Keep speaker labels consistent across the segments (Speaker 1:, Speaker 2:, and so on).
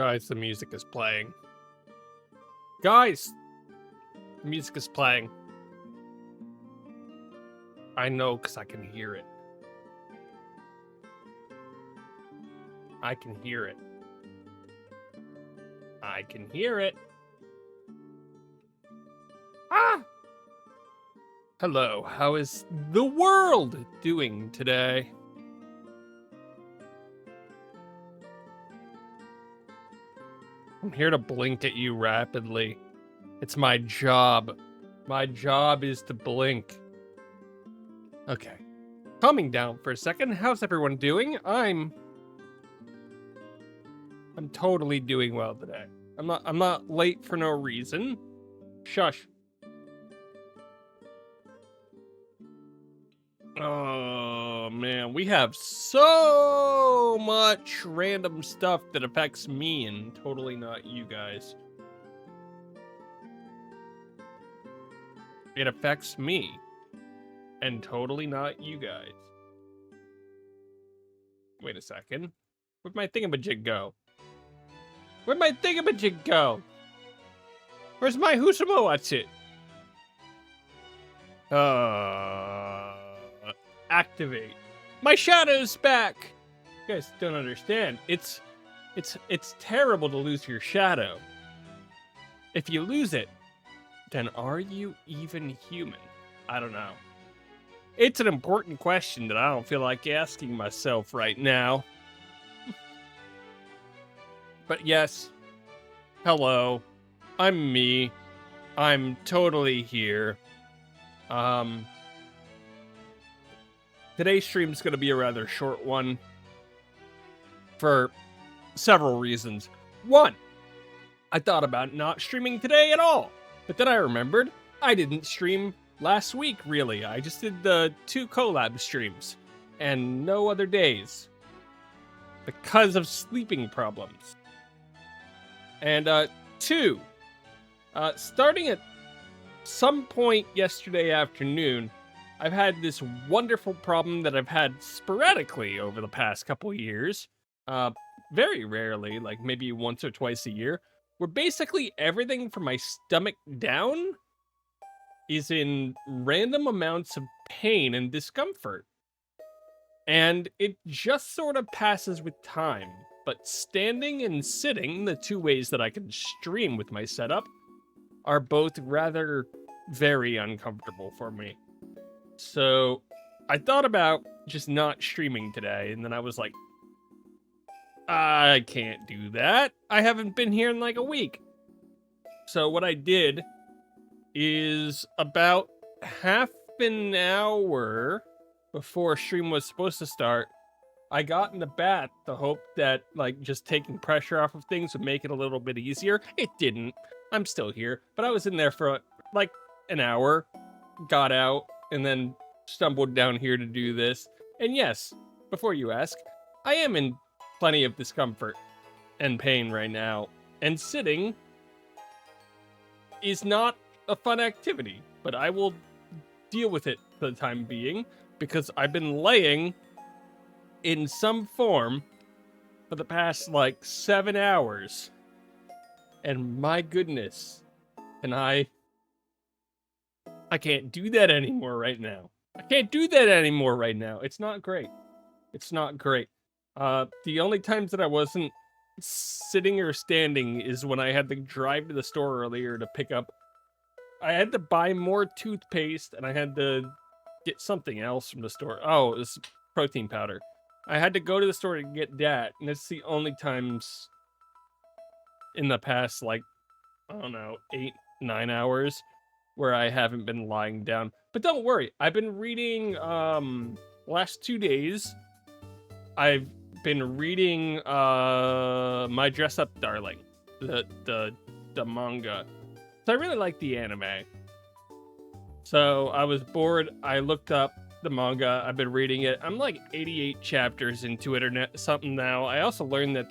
Speaker 1: Guys, the music is playing. Guys! The music is playing. I know because I can hear it. I can hear it. I can hear it. Ah! Hello, how is the world doing today? I'm here to blink at you rapidly. It's my job. My job is to blink. Okay. Calming down for a second. How's everyone doing? I'm totally doing well today. I'm not late for no reason. Shush. Oh man, we have so much random stuff that affects me and totally not you guys. It affects me and totally not you guys. Wait a second. Where'd my thingamajig go? Where'd my thingamajig go? Where's my Husamo? What's it? Activate. My shadow's back! You guys don't understand. It's terrible to lose your shadow. If you lose it, then are you even human? I don't know. It's an important question that I don't feel like asking myself right now. But yes, hello, I'm me. I'm totally here. Today's stream's gonna be a rather short one for several reasons. One, I thought about not streaming today at all, but then I remembered I didn't stream last week, really. I just did the 2 collab streams and no other days because of sleeping problems. And 2, starting at some point yesterday afternoon, I've had this wonderful problem that I've had sporadically over the past couple years, very rarely, like maybe once or twice a year, where basically everything from my stomach down is in random amounts of pain and discomfort. And it just sort of passes with time. But standing and sitting, the 2 ways that I can stream with my setup, are both rather very uncomfortable for me. So I thought about just not streaming today, and then I was like, I can't do that. I haven't been here in like a week. So what I did is about half an hour before stream was supposed to start, I got in the bath to hope that like just taking pressure off of things would make it a little bit easier. It didn't. I'm still here, but I was in there for like an hour, got out, and then stumbled down here to do this. And yes, before you ask, I am in plenty of discomfort and pain right now. And sitting is not a fun activity, but I will deal with it for the time being because I've been laying in some form for the past like 7 hours. And my goodness, and I can't do that anymore right now. I can't do that anymore right now. It's not great. It's not great. The only times that I wasn't sitting or standing is when I had to drive to the store earlier to pick up. I had to buy more toothpaste and I had to get something else from the store. Oh, it was protein powder. I had to go to the store to get that, and it's the only times in the past, like, I don't know, 8-9 hours where I haven't been lying down. But don't worry, I've been reading, last 2 days, I've been reading, My Dress Up Darling, the manga. So I really like the anime. So I was bored, I looked up the manga, I've been reading it. I'm like 88 chapters into it or something now. I also learned that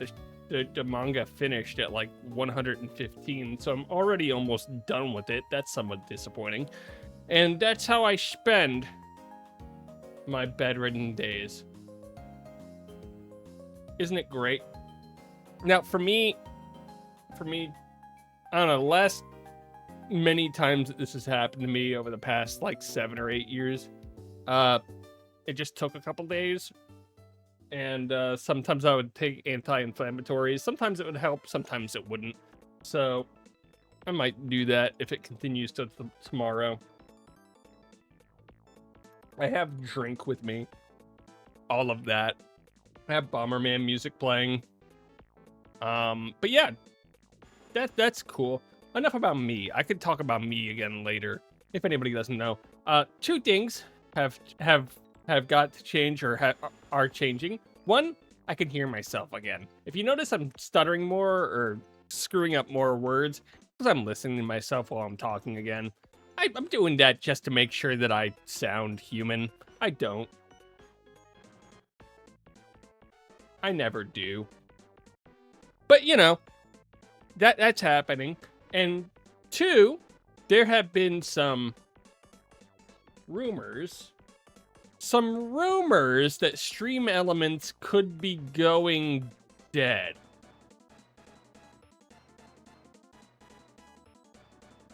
Speaker 1: the manga finished at like 115, so I'm already almost done with it. That's somewhat disappointing. And that's how I spend my bedridden days. Isn't it great? Now, for me, for me. I don't know, the last many times that this has happened to me over the past like 7 or 8 years, it just took a couple days. And sometimes I would take anti-inflammatories. Sometimes it would help, sometimes it wouldn't. So I might do that if it continues to tomorrow. I have drink with me. All of that. I have Bomberman music playing. But yeah, that's cool. Enough about me. I could talk about me again later if anybody doesn't know. 2 things have got to change or are changing. One, I can hear myself again. If you notice I'm stuttering more or screwing up more words, because I'm listening to myself while I'm talking again. I'm doing that just to make sure that I sound human. I don't. I never do. But, you know, that's happening. And 2, there have been some rumors that Stream Elements could be going dead.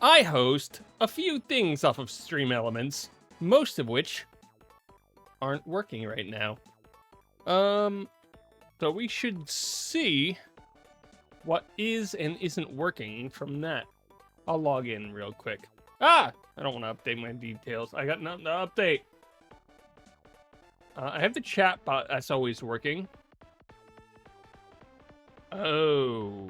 Speaker 1: I host a few things off of Stream Elements, most of which aren't working right now. So we should see what is and isn't working from that. I'll log in real quick. I don't want to update my details. I got nothing to update. I have the chat bot that's always working. Oh.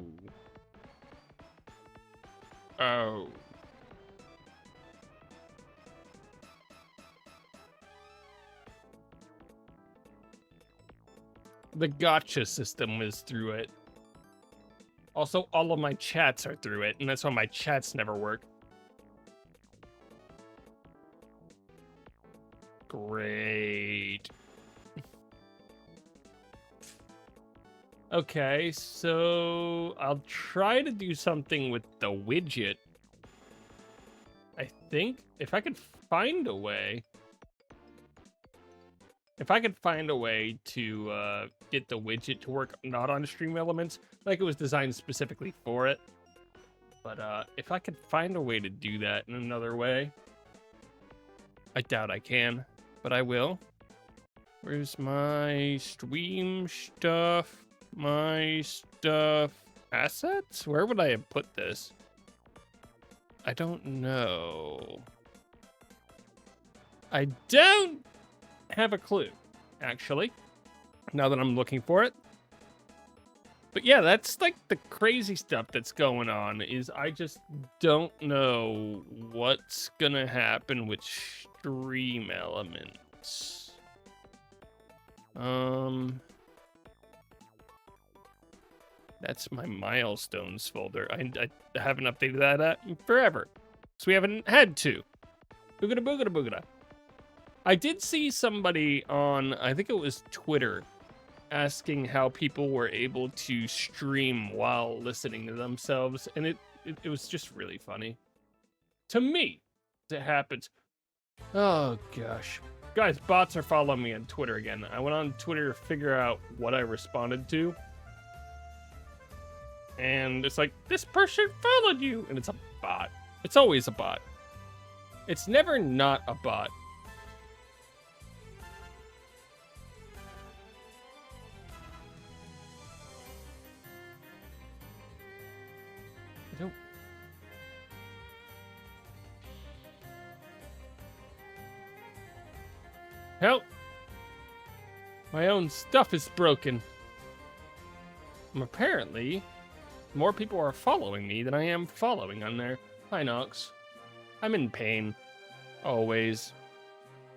Speaker 1: The gotcha system is through it. Also, all of my chats are through it, and that's why my chats never work. Great. Okay, so I'll try to do something with the widget. I think if I could find a way. If I could find a way to get the widget to work not on Stream Elements, like it was designed specifically for it. But if I could find a way to do that in another way, I doubt I can, but I will. Where's my stream stuff? My stuff. Assets? Where would I have put this? I don't know. I don't have a clue, actually, now that I'm looking for it. But yeah, that's like the crazy stuff that's going on, is I just don't know what's gonna happen with Stream Elements. That's my milestones folder. I haven't updated that forever, so we haven't had to. Boogada boogada boogada. I did see somebody on, I think it was Twitter, asking how people were able to stream while listening to themselves, and it was just really funny. To me, it happens. Oh, gosh. Guys, bots are following me on Twitter again. I went on Twitter to figure out what I responded to. And it's like, this person followed you! And it's a bot. It's always a bot. It's never not a bot. I don't... Help! My own stuff is broken. Apparently, more people are following me than I am following on there. Hi, Nox. I'm in pain. Always.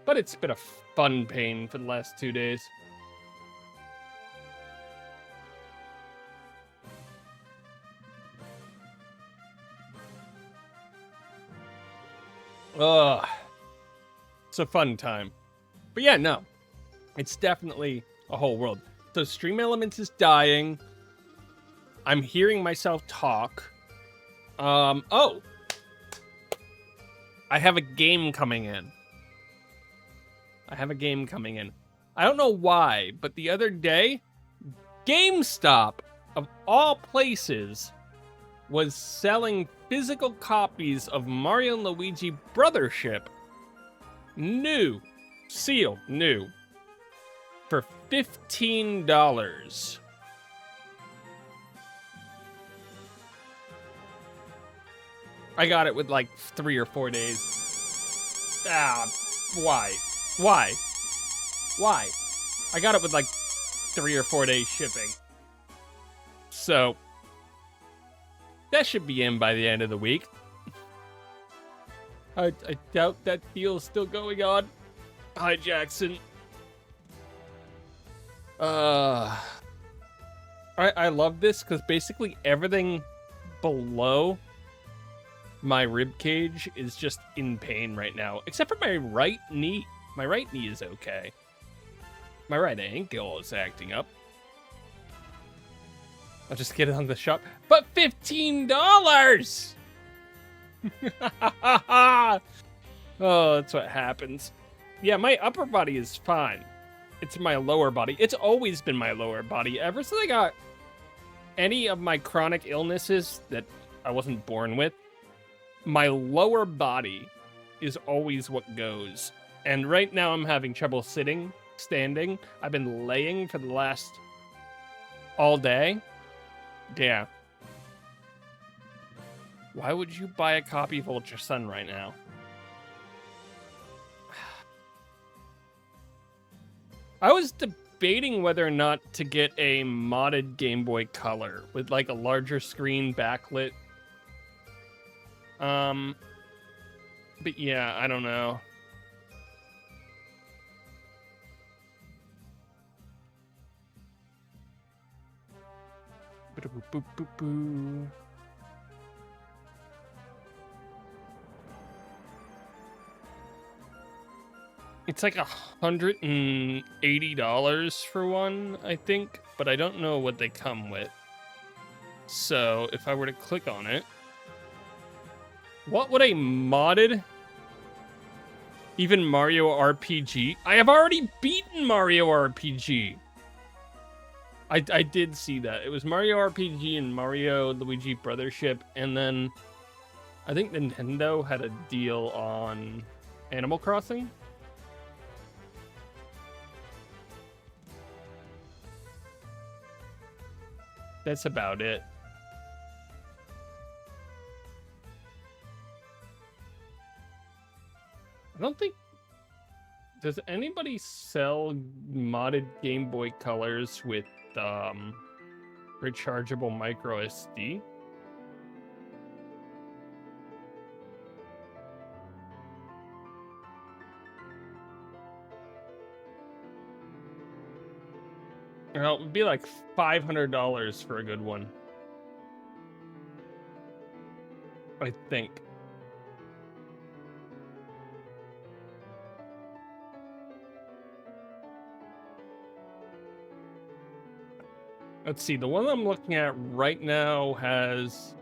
Speaker 1: But it's been a fun pain for the last 2 days. Ugh. It's a fun time. But yeah, no. It's definitely a whole world. So Stream Elements is dying. I'm hearing myself talk. Oh. I have a game coming in. I don't know why, but the other day, GameStop, of all places, was selling physical copies of Mario and Luigi Brothership, new, sealed, new, for $15. I got it with like 3 or 4 days. Why? Why? Why? I got it with like 3 or 4 days shipping. So, that should be in by the end of the week. I doubt that deal's still going on. Hi, Jackson. I love this because basically everything below my rib cage is just in pain right now, except for my right knee. My right knee is okay. My right ankle is acting up. I'll just get it on the shop. But $15! Oh, that's what happens. Yeah, my upper body is fine. It's my lower body. It's always been my lower body. Ever since I got any of my chronic illnesses that I wasn't born with, my lower body is always what goes. And right now I'm having trouble sitting, standing. I've been laying for the last all day. Yeah. Why would you buy a copy of Ultra Sun right now? I was debating whether or not to get a modded Game Boy Color with like a larger screen backlit. But yeah, I don't know. It's like $180 for one, I think, but I don't know what they come with. So if I were to click on it, what would a modded, even Mario RPG? I have already beaten Mario RPG. I did see that. It was Mario RPG and Mario Luigi Brothership, and then I think Nintendo had a deal on Animal Crossing. That's about it. I don't think... Does anybody sell modded Game Boy Colors with rechargeable micro SD? Well, it would be like $500 for a good one. I think. Let's see, the one I'm looking at right now has...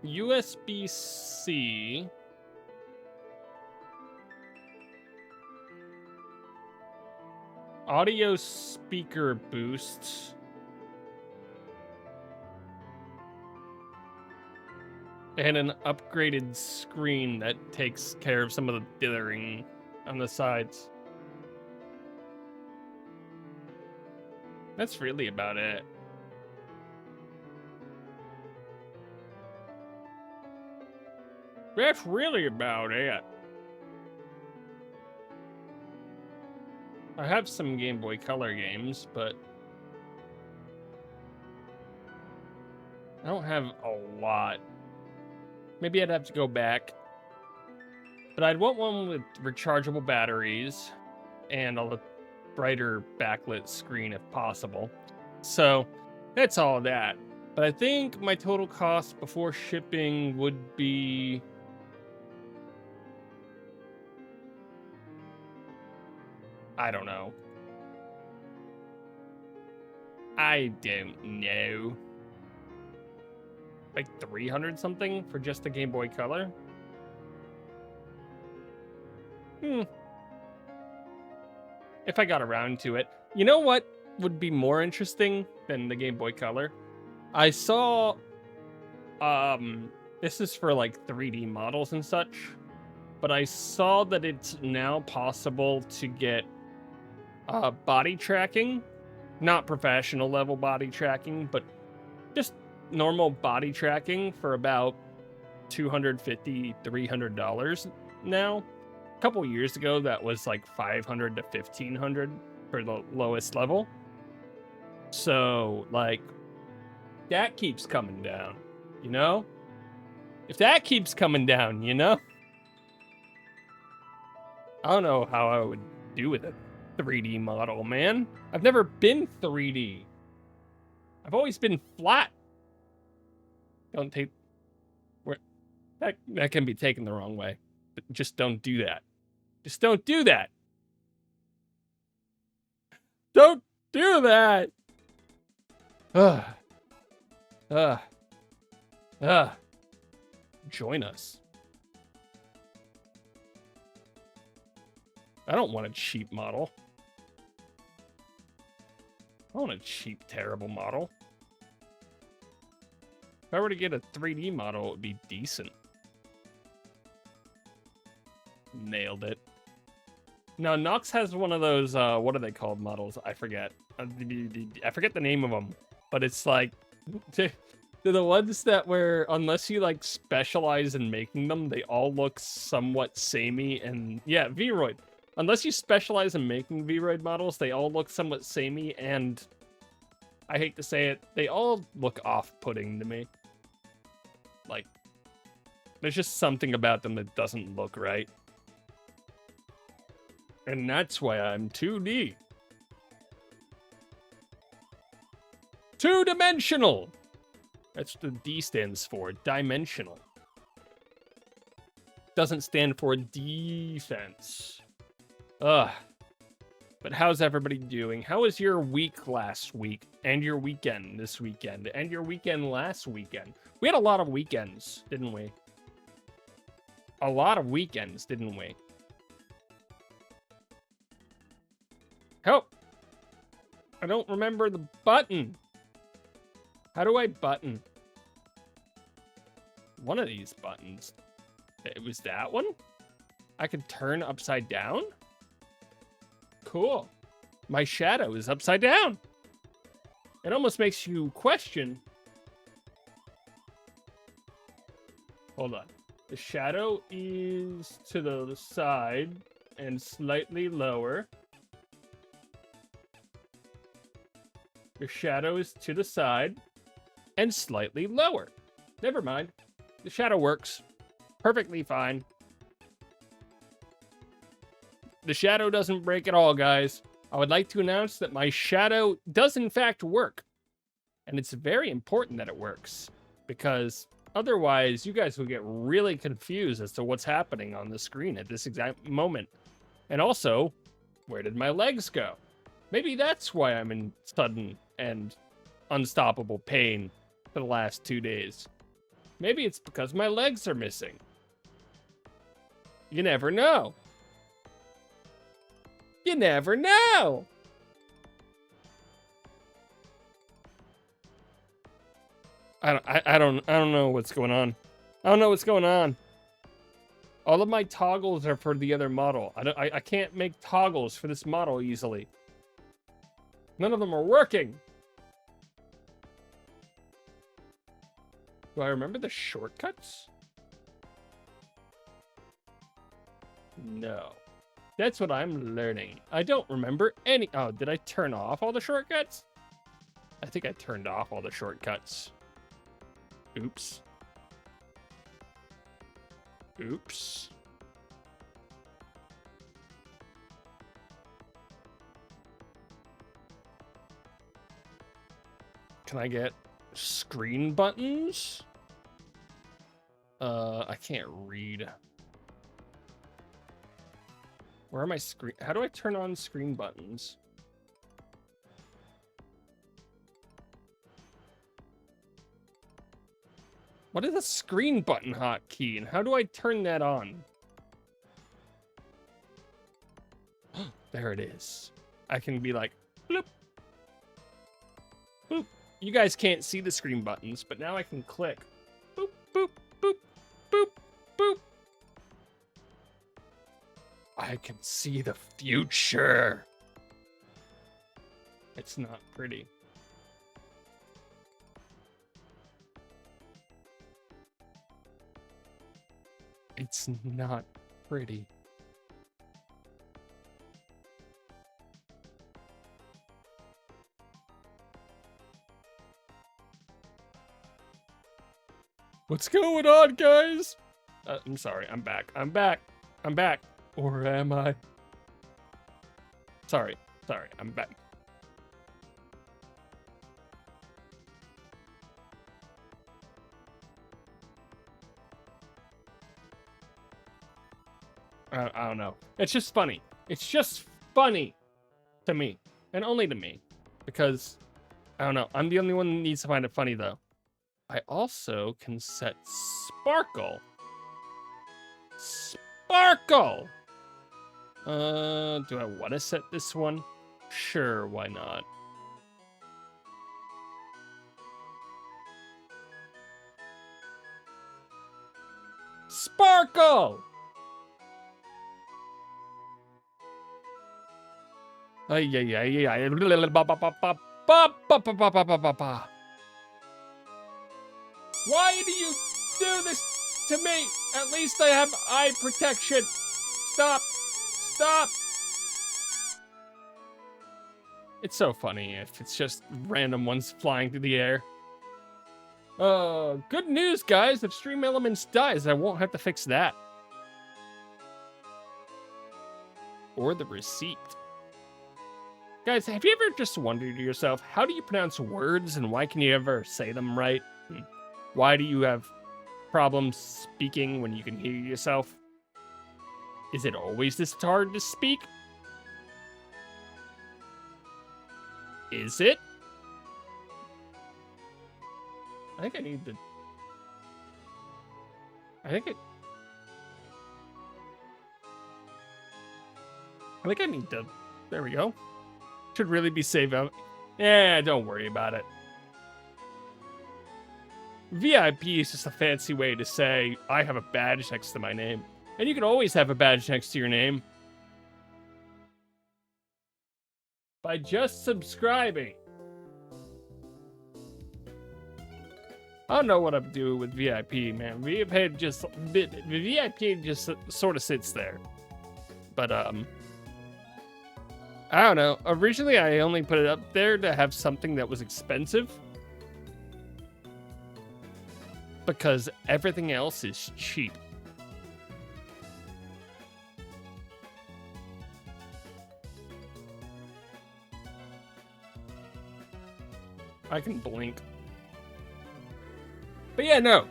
Speaker 1: USB-C... audio speaker boost, and an upgraded screen that takes care of some of the dithering on the sides. That's really about it. That's really about it. I have some Game Boy Color games, but I don't have a lot. Maybe I'd have to go back. But I'd want one with rechargeable batteries and a brighter backlit screen if possible. So that's all that. But I think my total cost before shipping would be... I don't know. I don't know. Like 300 something for just the Game Boy Color? if I got around to it. You know what would be more interesting than the Game Boy Color? I saw, this is for like 3D models and such, but I saw that it's now possible to get body tracking, not professional level body tracking, but just normal body tracking for about $250, $300 now. A couple years ago, that was like $500 to $1,500 for the lowest level. So, like, that keeps coming down, you know? If that keeps coming down, you know? I don't know how I would do with a 3D model, man. I've never been 3D. I've always been flat. Don't take... That can be taken the wrong way. But just don't do that. Just don't do that. Don't do that. Ugh. Ugh. Ugh. Join us. I don't want a cheap model. I want a cheap, terrible model. If I were to get a 3D model, it would be decent. Nailed it. No, Nox has one of those, what are they called models? I forget. I forget the name of them. But it's like, they're the ones that were, unless you like specialize in making them, they all look somewhat samey and, yeah, Vroid. Unless you specialize in making Vroid models, they all look somewhat samey and, I hate to say it, they all look off-putting to me. Like, there's just something about them that doesn't look right. And that's why I'm 2D. Two-dimensional! That's what the D stands for, dimensional. Doesn't stand for defense. Ugh. But how's everybody doing? How was your week last week? And your weekend this weekend? And your weekend last weekend? We had a lot of weekends, didn't we? A lot of weekends, didn't we? Help! I don't remember the button. How do I button? One of these buttons. It was that one? I could turn upside down? Cool. My shadow is upside down. It almost makes you question. Hold on. The shadow is to the side and slightly lower. Your shadow is to the side and slightly lower. Never mind. The shadow works perfectly fine. The shadow doesn't break at all, guys. I would like to announce that my shadow does in fact work. And it's very important that it works, because otherwise you guys will get really confused as to what's happening on the screen at this exact moment. And also, where did my legs go? Maybe that's why I'm in sudden and unstoppable pain for the last 2 days. Maybe it's because my legs are missing. You never know. You never know. I don't know what's going on. I don't know what's going on. All of my toggles are for the other model. I can't make toggles for this model easily. None of them are working. Do I remember the shortcuts? No. That's what I'm learning. I don't remember any... Oh, did I turn off all the shortcuts? I think I turned off all the shortcuts. Oops. Oops. Can I get screen buttons? I can't read. Where are my screen? How do I turn on screen buttons? What is a screen button hotkey, and how do I turn that on? There it is. I can be like, bloop, boop. You guys can't see the screen buttons, but now I can click. Boop, boop, boop, boop, boop. I can see the future. It's not pretty. It's not pretty. What's going on, guys? I'm sorry, I'm back. I'm back. I'm back. Or am I? Sorry, I'm back. I don't know. It's just funny. It's just funny to me. And only to me. Because, I don't know. I'm the only one that needs to find it funny, though. I also can set Sparkle. Sparkle! Do I want to set this one? Sure, why not? Sparkle! Why do you do this to me? At least I have eye protection. Stop. Stop. It's so funny if it's just random ones flying through the air. Good news, guys. If Stream Elements dies, I won't have to fix that. Or the receipt. Guys, have you ever just wondered to yourself, how do you pronounce words and why can you ever say them right? Why do you have problems speaking when you can hear yourself? Is it always this hard to speak? Is it? I think I need to... I think I need to... There we go. Should really be saved out. Yeah, don't worry about it. VIP is just a fancy way to say, I have a badge next to my name. And you can always have a badge next to your name. By just subscribing. I don't know what I'm doing with VIP, man. VIP just sort of sits there. But, I don't know. Originally, I only put it up there to have something that was expensive. Because everything else is cheap. I can blink. But yeah, no.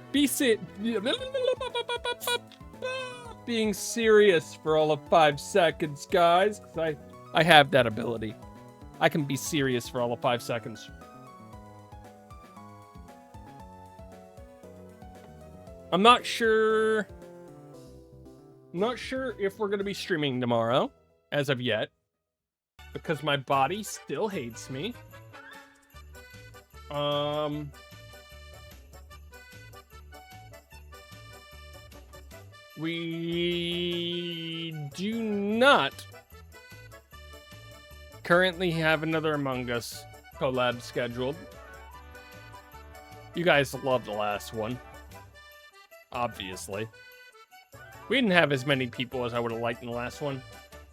Speaker 1: Being serious for all of 5 seconds, guys. Because I have that ability. I can be serious for all of 5 seconds. I'm not sure if we're going to be streaming tomorrow, as of yet. Because my body still hates me. We do not currently have another Among Us collab scheduled. You guys loved the last one. Obviously. We didn't have as many people as I would have liked in the last one.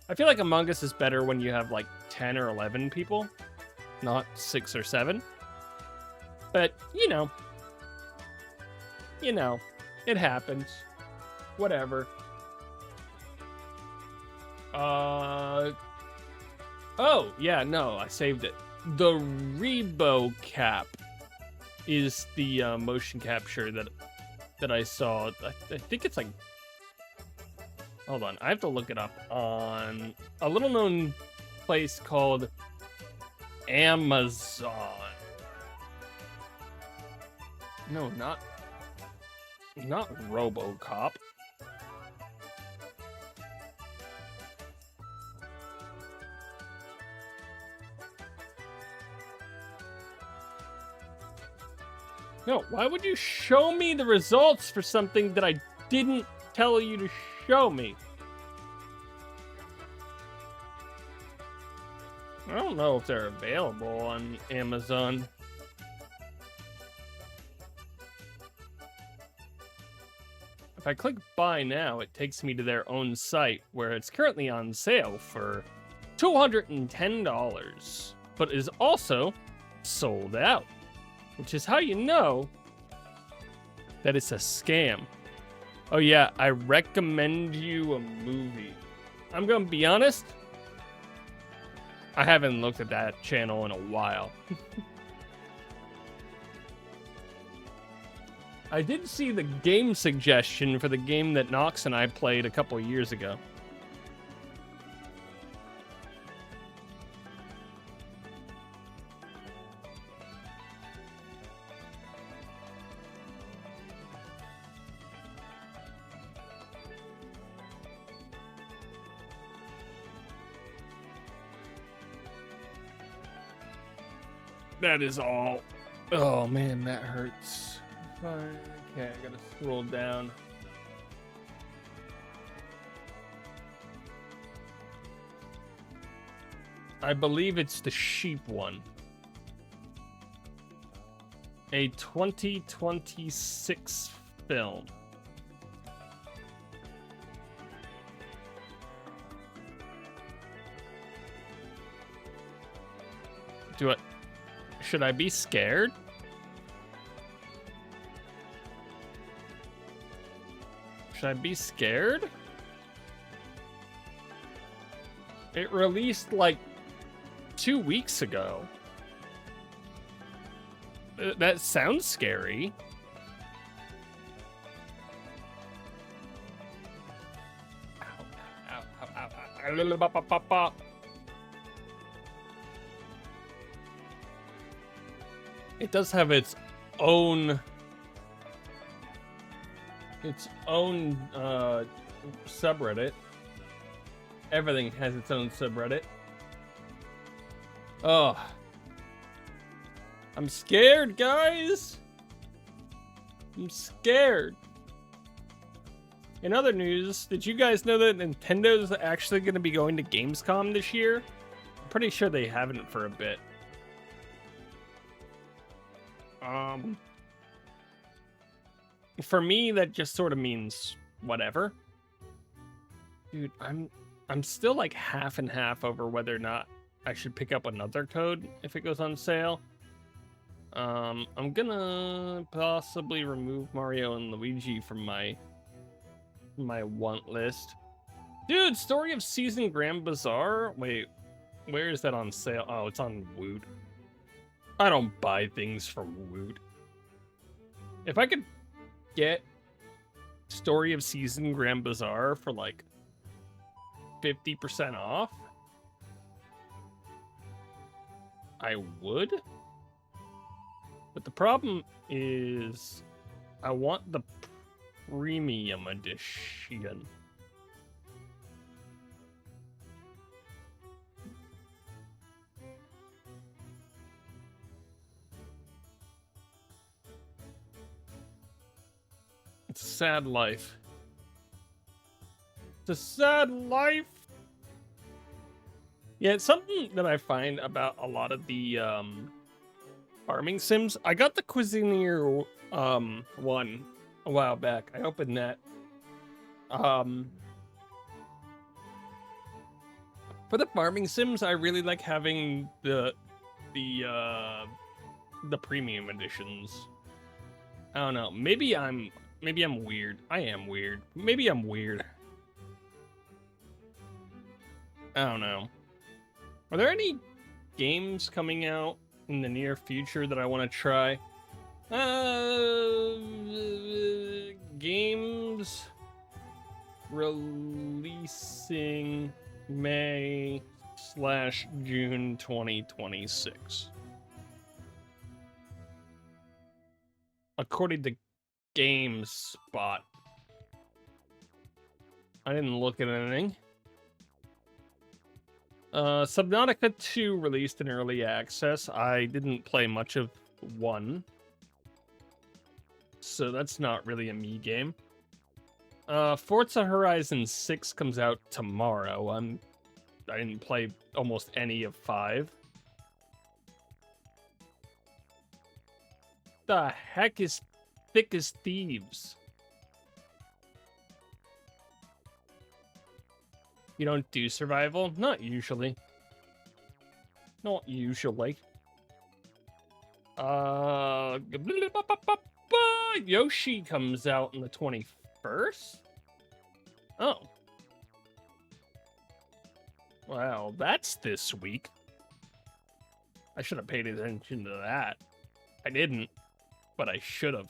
Speaker 1: I feel like Among Us is better when you have like 10 or 11 people, not 6 or 7. But, you know, it happens. Whatever. Oh, yeah, no, I saved it. The Rebo cap is the motion capture that I saw. I think it's like... Hold on, I have to look it up on a little known place called Amazon. No, not RoboCop. No, why would you show me the results for something that I didn't tell you to show me? I don't know if they're available on Amazon. If I click buy now, it takes me to their own site where it's currently on sale for $210, but is also sold out, which is how you know that it's a scam. Oh yeah, I recommend you a movie. I'm gonna be honest, I haven't looked at that channel in a while. I did see the game suggestion for the game that Nox and I played a couple years ago. That is all. Oh man, that hurts. Fine. Okay, I gotta scroll down. I believe it's the sheep one. A 2026 film. Should I be scared? Should I be scared? It released like 2 weeks ago. That sounds scary. Ow, ow, ow, ow, ow. It does have its own subreddit. Everything has its own subreddit. Oh, I'm scared, guys. I'm scared. In other news, did you guys know that Nintendo's actually going to be going to Gamescom this year? I'm pretty sure they haven't for a bit. For me, that just sort of means whatever. Dude, I'm still like half and half over whether or not I should pick up another code if it goes on sale. I'm gonna possibly remove Mario and Luigi from my want list. Dude, Story of Season Grand Bazaar? Wait, where is that on sale? Oh, it's on Woot. I don't buy things from Woot. If I could get Story of Season Grand Bazaar for like 50% off, I would. But the problem is I want the premium edition. It's a sad life. It's a sad life. Yeah, it's something that I find about a lot of the farming sims. I got the Cuisinier one a while back. I opened that. For the farming sims, I really like having the premium editions. I don't know. Maybe I'm weird. I am weird. Maybe I'm weird. I don't know. Are there any games coming out in the near future that I want to try? Games releasing May/June 2026. According to GameSpot. I didn't look at anything. Subnautica 2 released in early access. I didn't play much of 1. so that's not really a me game. Forza Horizon 6 comes out tomorrow. I didn't play almost any of 5. The heck is Thick as Thieves? You don't do survival? Not usually. Not usually. Yoshi comes out on the 21st? Oh. Wow, that's this week. I should have paid attention to that. I didn't, but I should have.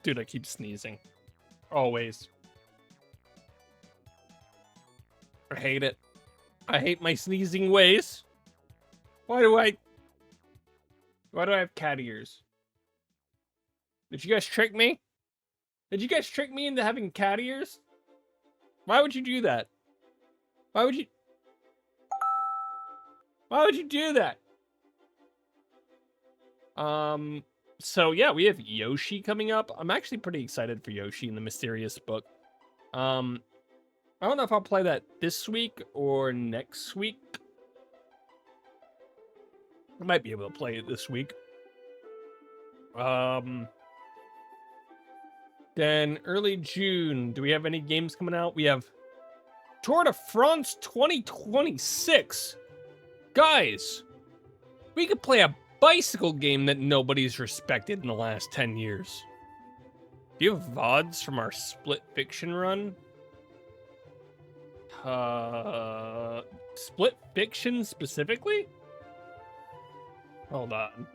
Speaker 1: Dude, I keep sneezing. Always. I hate it. I hate my sneezing ways. Why do I have cat ears? Did you guys trick me? Did you guys trick me into having cat ears? Why would you do that? Why would you do that? So yeah, we have Yoshi coming up. I'm actually pretty excited for Yoshi in the Mysterious Book. I don't know if I'll play that this week or next week. I might be able to play it this week. Then early June, do we have any games coming out? We have Tour de France 2026. Guys, we could play a bicycle game that nobody's respected in the last 10 years. Do you have VODs from our split fiction run? Split fiction specifically? Hold on.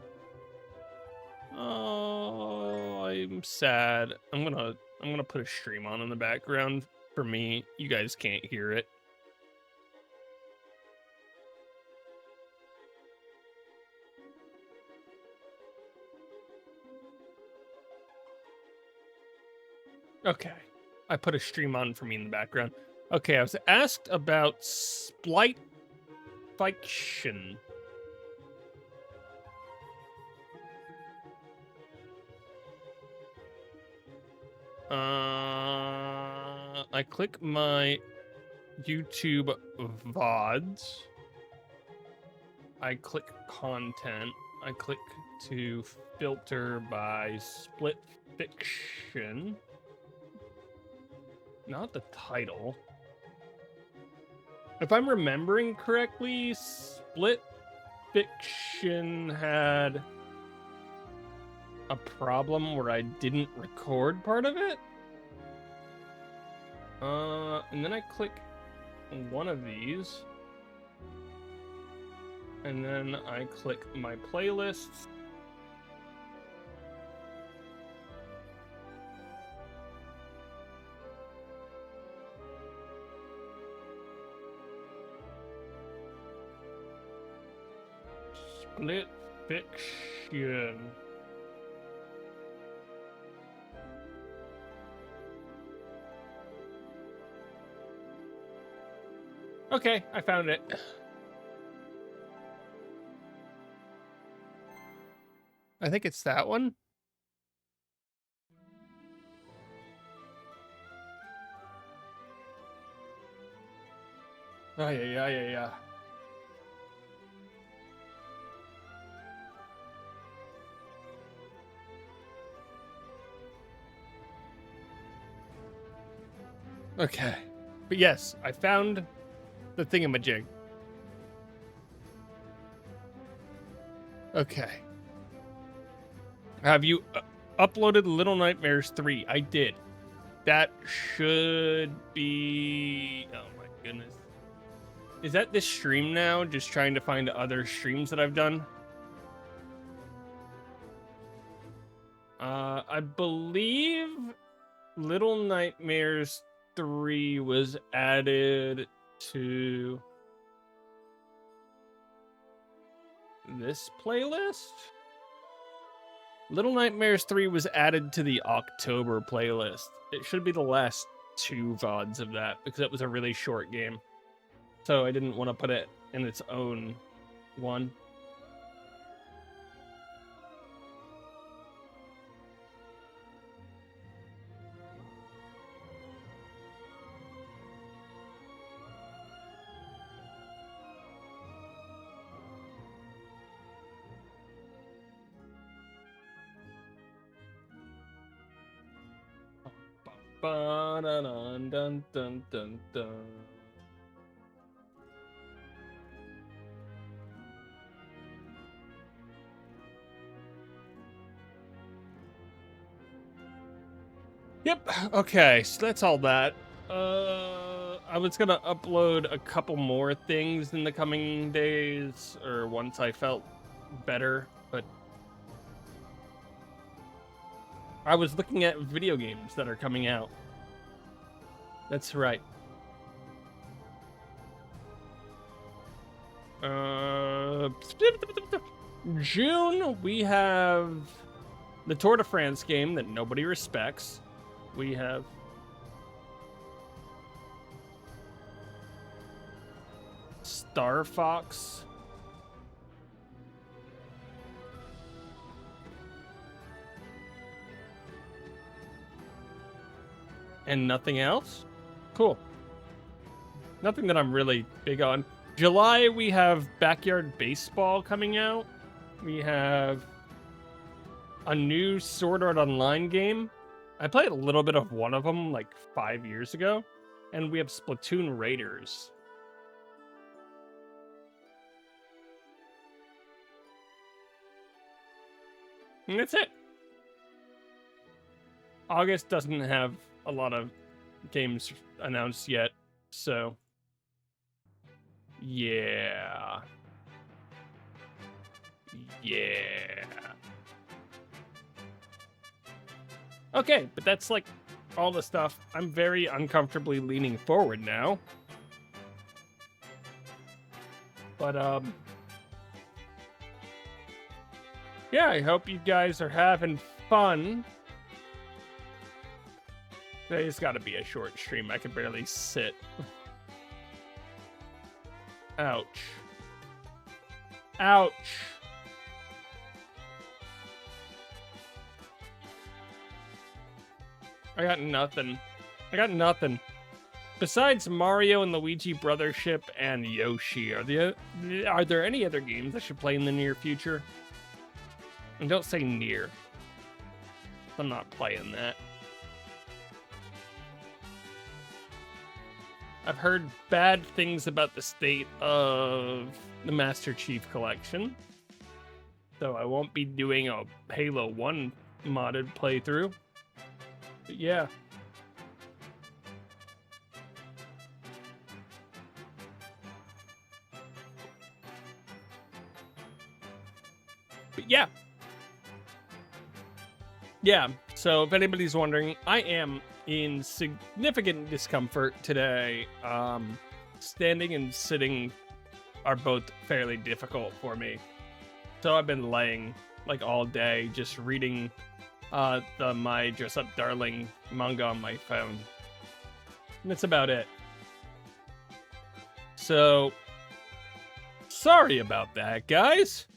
Speaker 1: Oh, I'm sad. I'm gonna put a stream on in the background for me. You guys can't hear it. Okay. I put a stream on for me in the background. Okay, I was asked about split fiction. I click my YouTube VODs. I click content. I click to filter by split fiction. Not the title. If I'm remembering correctly, split fiction had a problem where I didn't record part of it. And then I click one of these. And then I click my playlists. Split fiction. Okay, I found it. I think it's that one. Oh, yeah. Okay. But yes, I found the thingamajig. Okay. Have you uploaded Little Nightmares 3? I did. That should be... Oh my goodness. Is that this stream now? Just trying to find other streams that I've done? I believe Little Nightmares 3 was added to this playlist. Little Nightmares 3 was added to the October playlist. It should be the last 2 VODs of that, because it was a really short game. So I didn't want to put it in its own one. Ba-da-dun-dun-dun-dun-dun. Yep, okay, so that's all that. I was gonna upload a couple more things in the coming days, or once I felt better, but I was looking at video games that are coming out. That's right. June, we have the Tour de France game that nobody respects. We have Star Fox. And nothing else? Cool. Nothing that I'm really big on. July, we have Backyard Baseball coming out. We have a new Sword Art Online game. I played a little bit of one of them like 5 years ago. And we have Splatoon Raiders. And that's it. August doesn't have a lot of games announced yet, so yeah. Okay, but that's like all the stuff. I'm very uncomfortably leaning forward now. But yeah, I hope you guys are having fun. Today's got to be a short stream. I can barely sit. Ouch. Ouch. I got nothing. I got nothing. Besides Mario and Luigi Brothership and Yoshi, are there any other games I should play in the near future? And don't say near. I'm not playing that. I've heard bad things about the state of the Master Chief Collection. So I won't be doing a Halo 1 modded playthrough. But yeah. But yeah. Yeah, so if anybody's wondering, I am in significant discomfort today. Standing and sitting are both fairly difficult for me. So I've been laying like all day just reading the My Dress Up Darling manga on my phone. And that's about it. So sorry about that, guys.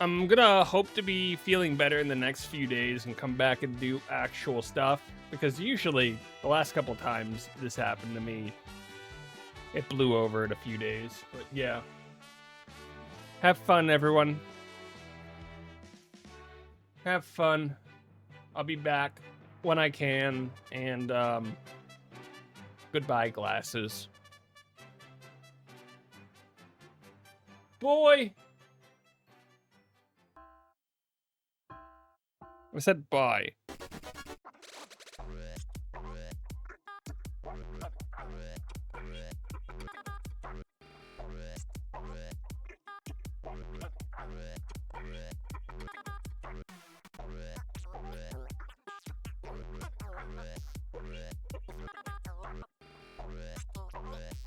Speaker 1: I'm gonna hope to be feeling better in the next few days and come back and do actual stuff, because usually the last couple times this happened to me, it blew over in a few days. But yeah, have fun, everyone. Have fun. I'll be back when I can, and goodbye, glasses. Boy. I said bye.